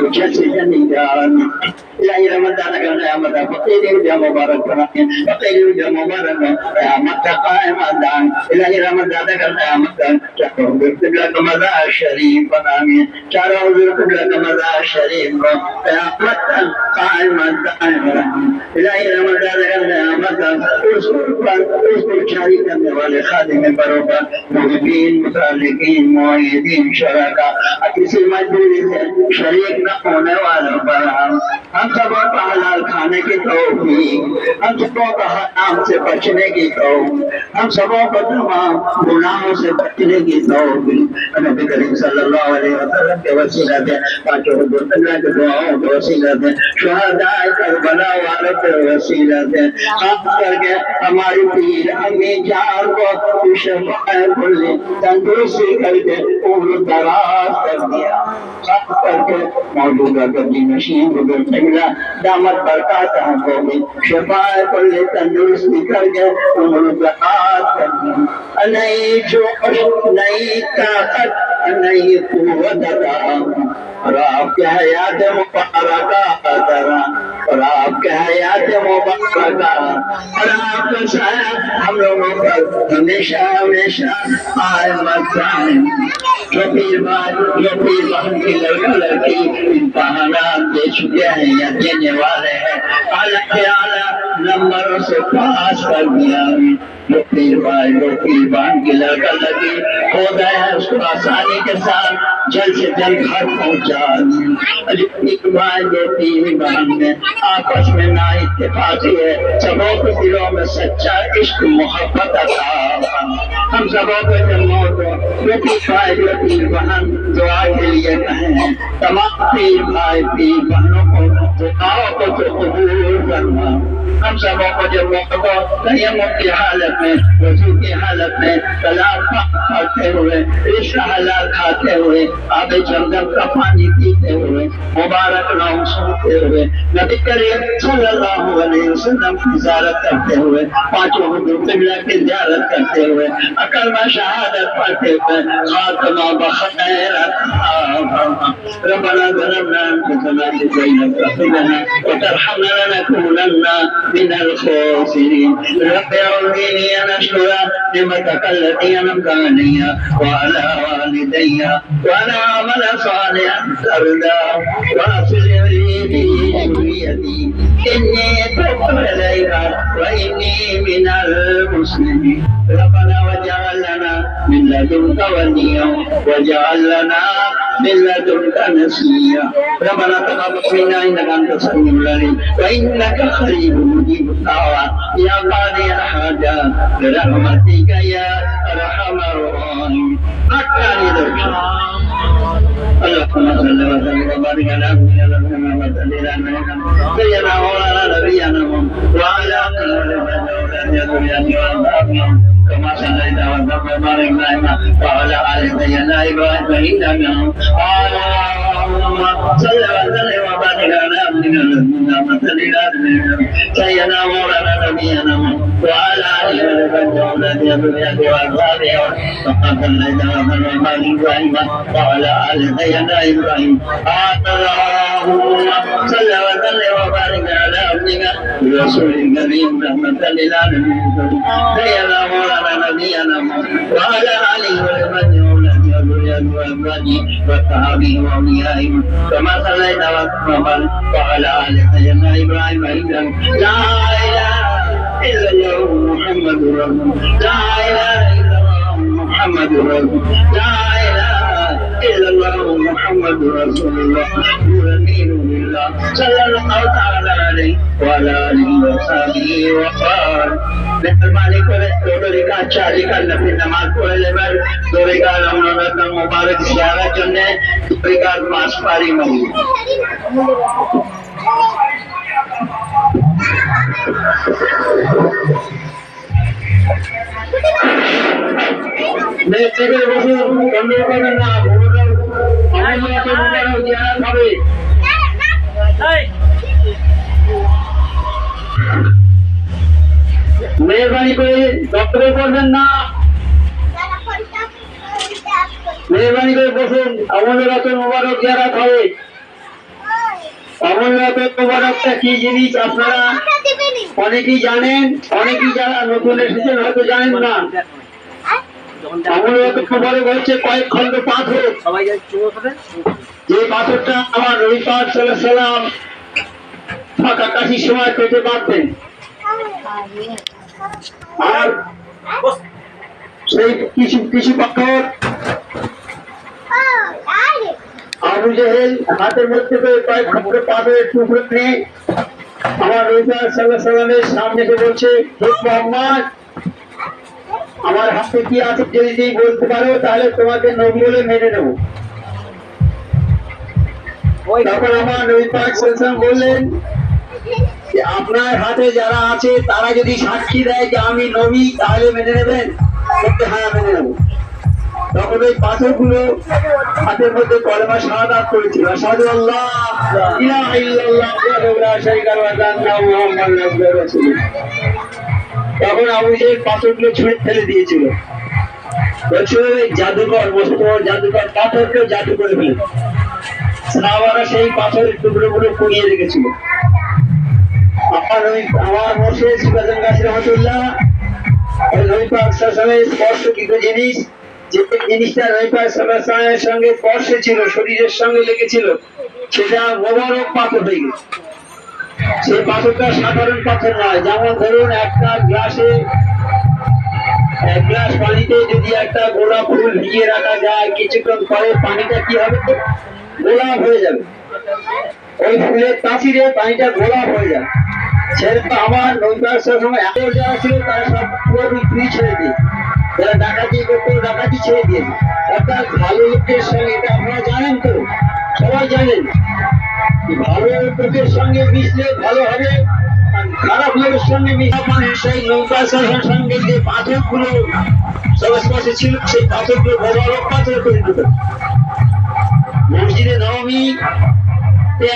وجسد ميزان إلى رمضان كان رمضان فقير وجه مبارك فقير وجه مبارك قيامة قائم أذان إلى رمضان كان رمضان شهر قبلة مزار شريف آمين شهر قبلة مزار شريف قيامة قائم أذان إلى رمضان كان رمضان اذكر شريك والے خادم بروبر محبین متعلقین معیدین شرکا کسی مجبوری سے شریک نہ ہونے والوں پر ہم سبوں کو حلال کھانے کی توفیق ہم سبوں کو حرام سے بچنے کی توفیق ہم سبوں کو تمام گناہوں سے بچنے کی توفیق نبی کریم صلی اللہ علیہ وسلم کے وسیلہ سے پانچوں حضور اللہ کے دعاؤں کے وسیلہ سے شہداء کربلا والوں کے وسیلہ سے خاص کر کے ہماری پیر امی جان کو شفاء کلی تندرستی کر کے عمر دراز کر دیا خاص کر کے موجودہ قبلی نشین بزرگ قبلہ دامت برکاتہ کو بھی شفاء کلی تندرستی کر کے عمر دراز کر دیا نئی جوش نئی طاقت نئی قوت عطا اور آپ کے حیات مبارکہ عطا اور آپ کے حیات مبارکہ اور آپ کا سایہ ہم لوگوں پر ہمیشہ ہمیشہ قائمت قائم جو پیر بہن کی لڑکی امتحانات دے چکے ہیں یا دینے والے ہیں اعلیٰ کے اعلیٰ نمبروں سے پاس کر دیا جو پیر بہن کی لڑکی ہو گئے ہیں اس کو آسانی کے ساتھ جلد سے جلد گھر پہنچا جو پیر بہن میں آپس میں نا اتفاقی ہے سبوں کے دلوں میں سچا عشق محبت عطا ہم سبوں کو جب موت ہو جو پیر بہن دعا کے لیے کہیں تمام پیر بھائی پیر بہنوں کو دعاؤں کو تو قبول کرنا ہم سبوں کو جب موت ہو تیمم کی حالت میں وضو کی حالت میں طلاق کھاتے ہوئے رشک حلال کھاتے ہوئے آب زمزم کا پانی پیتے ہوئے مبارک نام سنتے ہوئے نبی کریم صلی اللہ علیہ وسلم کی زیارت کرتے ہوئے پانچوں حضور قبلہ کی زیارت کرتے ہوئے کلمہ شہادت پڑھتے ہوئے خاتمہ بخیر ربنا ظلمنا انفسنا وإن لم تغفر لنا وترحمنا لنكونن من الخاسرين رب أعوذني أن أشكر نعمتك التي أنعمت علي وعلى والدي وأن أعمل صالحا ترضاه وأصلح لي في ذريتي إني تبت إليك وإني من المسلمين ربنا واجعل لنا من لدنك وليا واجعل لنا من لدنك نصيرا ربنا تقبل منا إنك أنت السميع العليم وإنك قريب مجيب الدعوات يا قاضي الحاجات برحمتك يا أرحم الراحمين اللهم صل وسلم وبارك على محمد سيدنا مولانا نبينا وعلى آله كما صليت وسلم وبارك وعلى آل سيدنا إبراهيم إنك اللهم صل وسلم وبارك على محمد سيدنا مولانا نبينا وعلى آله وصحبه وأصحابه كما صليت وسلم وبارك وعلى آل سيدنا إبراهيم اللهم صل وسلم وبارك على عبدك ورسولك الكريم رحمة للعالمين سيدنا مولانا نبينا وعلى آله وصحبه وأزواجه وصحابه وأوليائه كما صليت وسلم وعلى آل سيدنا إبراهيم إنك لا إله إلا الله محمد رسول لا إله إلا الله محمد رسول لا إله إلا الله محمد رسول الله يؤمن بالله صلى الله تعالى عليه وعلى آله وصحبه وسلم مہربانی کرے دو رکعت چار رکعت نفل نماز پڑھ لے بر دو رکعت رمضان مبارک زیارت کرنے دو رکعت نماز پاری ملی میں تیرے بسو کمرے پر نہ بھول رہا ہوں کے مبارک زیارت ہوئے مہربانی করে ডক্টরে করবেন না مہربانی করে বসুন আমাদের রাতে মোবারক জিয়ারত হবে অমরনাথের মোবারকটা কি জিনিস আপনারা অনেকেই জানেন, অনেকেই যারা নতুন এসেছেন হয়তো জানেন না। অমরনাথের মোবারক হচ্ছে কয়েক খন্ড পাথর, যে পাথরটা আমার নবী পাক সাল্লাল্লাহু আলাইহি সাল্লাম ফাঁকা কাশির সময় পেটে বাঁধতেন। আর সেই কিছু কিছু পাথর আবু জেহেল হাতের মধ্যে করে কয়েক খন্ড পাথরের টুকরো নিয়ে আমার নবী পাক সাল্লাল্লাহু আলাইহি সাল্লামের সামনে এসে বলছে, হে মুহাম্মদ, আমার হাতে কি আছে যদি তুমি বলতে পারো তাহলে তোমাকে নবী বলে মেনে নেব। তখন আমার নবী পাক সাল্লাল্লাহু আলাইহি ওয়াসাল্লাম বললেন যে আপনার হাতে যারা আছে তারা যদি সাক্ষী দেয় যে আমি নবী তাহলে মেনে নেবেন? বলতে হ্যাঁ মেনে নেব। তখন ওই পাথরগুলো হাতের মধ্যে কলেমা শাহাদাত করেছিল, আশহাদু আল্লাহ ইলাহা ইল্লাল্লাহ ওয়াহদাহু লা শারীকা লাহু ওয়া আন্না মুহাম্মাদুর রাসূলুল্লাহ। তখন আবু জেহেল পাথরগুলো ছুঁড়ে ফেলে দিয়েছিল, বলছিল জাদুকর, মস্ত জাদুকর, পাথরকেও জাদু করে ফেলে। সাহাবারা সেই পাথরের টুকরোগুলো কুড়িয়ে রেখেছিল। আমার মুর্শিদ সিরাজুল গাছী রাহমাতুল্লাহ নবী পাক সাল্লাল্লাহু আলাইহি ওয়াসাল্লামের স্পর্শকৃত জিনিস, যে জিনিসটা নবী পাক সাল্লাল্লাহু আলাইহি ওয়াসাল্লামের সঙ্গে স্পর্শে ছিল, শরীরের সঙ্গে লেগেছিল, সেটা মোবারক পাথর হয়ে গেছে। সেই পাথরটা সাধারণ পাথর নয়। যেমন ধরুন একটা গ্লাসে, এক গ্লাস পানিতে যদি একটা গোলাপ ফুল ভিজিয়ে রাখা যায়, কিছুক্ষণ পরে পানিটা কি হবে? গোলাপ হয়ে যাবে। ওই ফুলের তাসিরে পানিটা গোলাপ হয়ে যায়। সেটা আমার নবী পাক সাল্লাল্লাহু আলাইহি ওয়াসাল্লাম এত যারা ছিল তারা সব পুরোপুরি ছেড়ে দিয়ে, যারা ডাকাতি করতো ডাকাতি ছেড়ে দিয়ে, অর্থাৎ ভালো লোকের সঙ্গে, এটা আপনারা জানেন তো, সবাই জানেন ভালো লোকের সঙ্গে মিশলে ভালো হবে, আর খারাপ লোকের সঙ্গে মিশলে মানে সেই নবী পাক সাল্লাল্লাহু আলাইহি ওয়াসাল্লামের সঙ্গে যে পাথরগুলো সংস্পর্শে ছিল সেই পাথরগুলো মোবারক পাথর করে দিত। মসজিদে নববী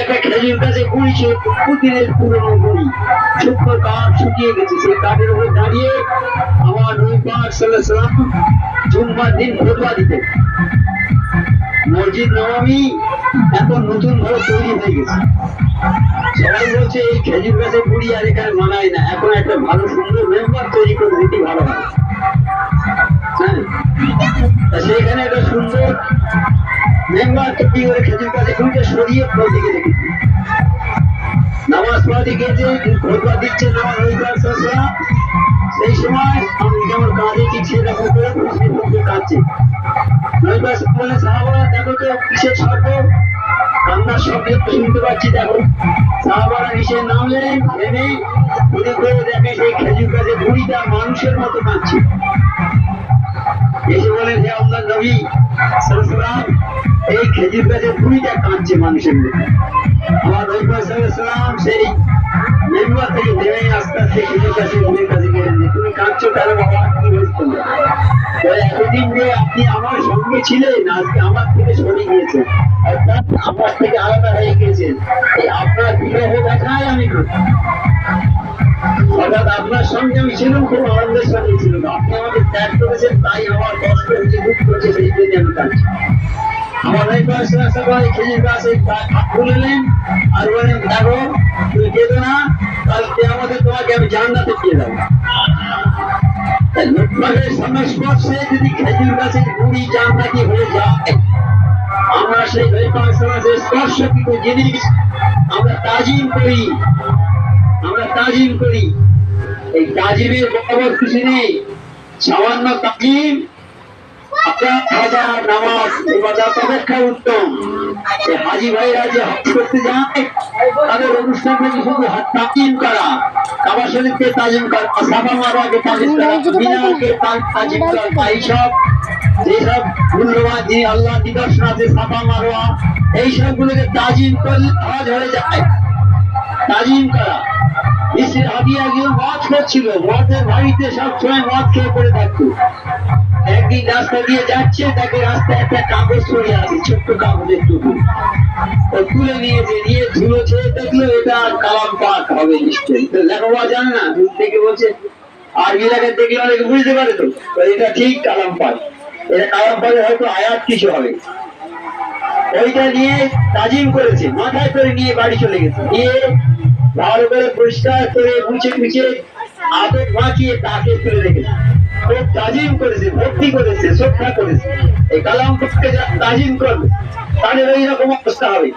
একটা খেজুর গাছে গুড়ি ছিল, পুদিনের পুরনো গুড়ি, শুকনো কাঠ শুকিয়ে গেছে, সেই কাঠের উপরে দাঁড়িয়ে আমার নবী পাক সাল্লাল্লাহু আলাইহি ওয়াসাল্লাম জুম্মার দিন খুতবা দিতেন। মসজিদ নববী এখন নতুন ভাবে তৈরি হয়ে গেছে। সবাই বলছে এই খেজুর গাছের গুড়ি আর এখানে মানায় না, এখন একটা ভালো সুন্দর মেম্বার তৈরি করে দিতে ভালো হয়। হ্যাঁ, সেইখানে একটা সুন্দর মেম্বার তৈরি করে খেজুর গাছে গুড়িটা সরিয়ে দিকে রেখেছি। নামাজ পড়াতে গিয়েছে, খুতবা দিচ্ছে আমার নবী পাক সাল্লাল্লাহু আলাইহি ওয়াসাল্লাম, সেই সময় আমি যেমন কাঁদে ঠিক সেরকম করে খুশি খুশি কাঁদছে। নবী পাক বললেন, সাহাবারা দেখো তো কিসের শব্দ? কান্নার শব্দ শুনতে পাচ্ছি, দেখো। সাহাবারা নিচে নামলেন, নেমে ঘুরে ঘুরে দেখে সেই খেজুর গাছের গুড়িটা মানুষের মতো কাঁদছে। এসে বলেন, হে আল্লাহর নবী সাল্লাল্লাহু আলাইহি ওয়াসাল্লাম, এই খেজুর গাছের গুড়িটা কাঁদছে মানুষের মতো। আমার নবী পাক সাল্লাল্লাহু আলাইহি ওয়াসাল্লাম সেই মেম্বার থেকে নেমে আস্তে আস্তে খেজুর গাছের গুড়ির কাছে গেলেন। তুমি কাঁদছো কেন বাবা, কি হয়েছে তোমার? এতদিন যে আপনি আমার সঙ্গে ছিলেন, আজকে আমার থেকে সরে গিয়েছেন, অর্থাৎ আমার থেকে আলাদা হয়ে গিয়েছেন। এই আপনার বিরহ দেখায় আমি করছি, অর্থাৎ আপনার সঙ্গে আমি ছিলাম, খুব আনন্দের সঙ্গে ছিলাম। আপনি আমাকে ত্যাগ করেছেন, তাই আমার কষ্ট হচ্ছে, দুঃখ হচ্ছে, সেই জন্য আমি কাঁদছি। আমার নবী পাক সাল্লাল্লাহু আলাইহি ওয়াসাল্লাম খেজুর গাছে হাত তুললেন আর বলেন, দেখো তুমি কেঁদো না, কাল কিয়ামতে তোমাকে আমি জান্নাতে দিয়ে দেবো। লোকমানের সংস্পর্শে যদি খেজুর গাছের গুড়ি জান্নাতি হয়ে যায়, আমরা সেই নবী পাক সাল্লাল্লাহু আলাইহি ওয়াসাল্লামের স্পর্শকৃত জিনিস আমরা তাজিম করি, আমরা তাজিম করি। এই তাজিমের বরাবর কিছু নেই, সামান্য তাজিম হাজার নামাজ ইবাদত অপেক্ষা উত্তম। হাজি ভাইরা যে হজ করতে যায়, তাদের অনুষ্ঠান থেকে শুধু তাজিম করা, কাবা শরীফকে তাজিম করা, সাফা মারওয়াকে তাজিম করা, মিনারকে তাজিম করা, এইসব যেসব মূল্যবান যে আল্লাহ নিদর্শন আছে, সাফা মারওয়া, এই সবগুলোকে তাজিম করলে হজ হয়ে যায়। তাজিম করা। মিসির হাদিয়া গিয়ে মদ করছিল, মদের বাড়িতে সব সময় মদ খেয়ে পড়ে থাকতো। একদিন রাস্তা দিয়ে যাচ্ছে, তাকে রাস্তায় একটা কাগজ পড়ে আছে, ছোট্ট কাগজের টুকরো, ও তুলে নিয়েছে, নিয়ে ধুলো ছেড়ে দেখলো এটা কালাম পাক হবে নিশ্চয়ই। তো লেখাপড়া জানে না, দূর থেকে বলছে, আরবি লেখা দেখলে অনেকে বুঝতে পারে, তো এটা ঠিক কালাম পাক, এটা কালাম পাকে হয়তো আয়াত কিছু হবে। ওইটা নিয়ে তাজিম করেছে, মাথায় করে নিয়ে বাড়ি চলে গেছে, নিয়ে ভালো করে পরিষ্কার করে মুছে মুছে আদর মাখিয়ে তাকে তুলে রেখেছে। খুব তাজিম করেছে, ভক্তি করেছে, শ্রদ্ধা করেছে। এই কালাম পাককে যারা তাজিম করবে তাদের ওই রকম অবস্থা হবে।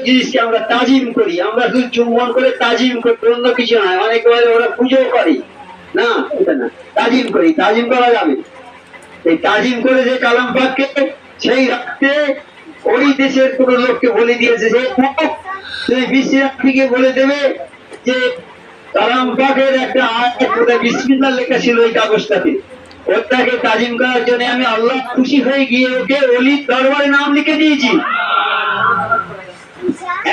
জিনিসকে আমরা তাজিম করি, আমরা শুধু চুম্বন করে তাজিম করি, অন্য কিছু নয়। অনেকে বলে ওরা পুজো করে, না এটা না, তাজিম করি, তাজিম করা যাবে। এই তাজিম করে যে কালাম পাককে সেই রাত্রে ওই দেশের কোন লোককে বলে দিয়েছে, সেই বিশ্রামকে বলে দেবে যে কালাম পাকের একটা আয়াত বিসমিল্লাহ লেখা ছিল ওই কাগজটাতে, ওটাকে তাজিম করার জন্য আমি আল্লাহ খুশি হয়ে গিয়ে ওকে অলির দরবারে নাম লিখে দিয়েছি।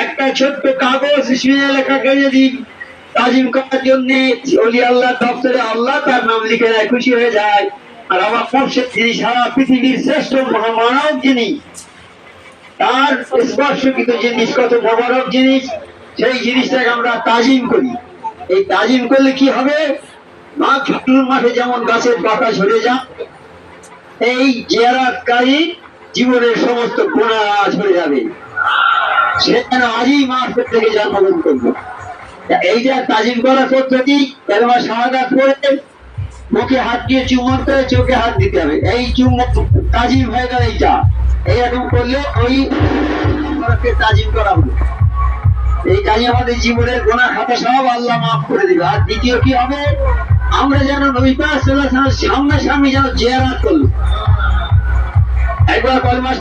একটা ছোট্ট কাগজ বিসমিল্লাহ লেখাকে যদি তাজিম করার জন্য অলি আল্লাহ দপ্তরে আল্লাহ তার নাম লিখে দেয়, খুশি হয়ে যায়। আর আমার মুর্শিদ যিনি সারা পৃথিবীর শ্রেষ্ঠ মহামানব, যিনি তার স্পর্শকৃত জিনিস কত মোবারক জিনিস, সেই জিনিসটাকে আমরা তাজিম করি। এই তাজিম করলে কি হবে, মাঠে যেমন গাছের পাতা ঝরে যায়, এই জিয়ারাতকারী জীবনের সমস্ত গুনাহ ঝরে যাবে, সে যেন আজই মাঠ থেকে জন্মগ্রহণ করবে। এই যে তাজিম করার পদ্ধতি, কালেমা শাহাদাত পড়ে মুখে হাত দিয়ে চুম্বন করে চোখে হাত দিতে হবে, এই চুম্বন তাজিম হয়ে গেল। এইটা এইরকম করলে ওই তাজিম করা হলো। এই কাজে আমাদের জীবনের গুনাহ খাতা সব আল্লাহ মাফ করে দিবে। আর দ্বিতীয় কি হবে, আমরা যেন নবী পাক সাল্লাল্লাহু আলাইহি ওয়াসাল্লামের সামনাসামনি যেন জিয়ারত করল। একবার কলেমা